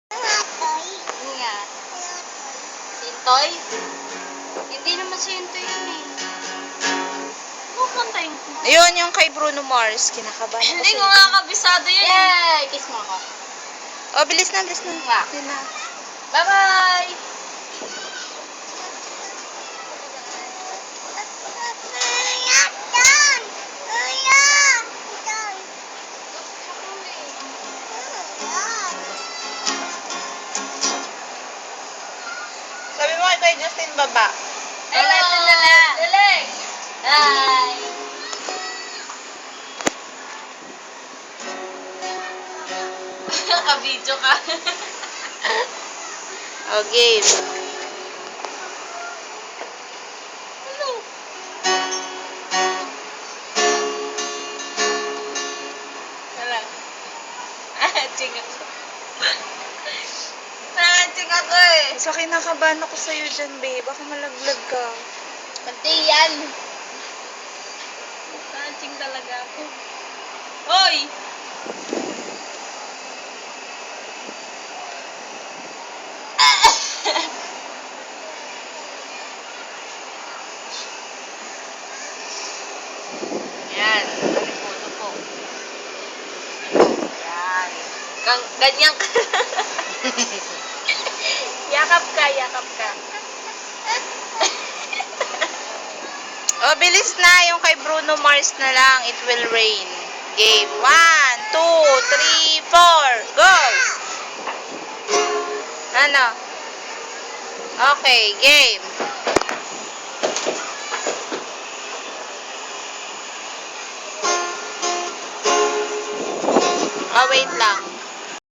Nga. Sintoy? Hindi naman sintoy yun eh. Pupuntayin ko. Ayun, yung kay Bruno Mars. Kinakabahan ako Hindi ko nga kabisado yun. Yay! Kiss mo ako. Oh, bilis na, bilis na. Nga. Yun na. Bye-bye! Sabi mo kay Justin, baba. Hello! Dali! Hi! Naka-video ka. Oh, game. Hello! Wala. Ching ako. Ching ako eh. Basta kinakabahan ako sa'yo dyan, babe. Baka malaglag ka. Pati yan. Ching talaga ako. Hoy! Yan. Photo po. Yan. Ganyan ka. Yakap ka, yakap ka. Oh, bilis na. Yung kay Bruno Mars na lang. It will rain. Game. 1, 2, 3, 4. Go! Ano? Okay, game. Oh, wait lang.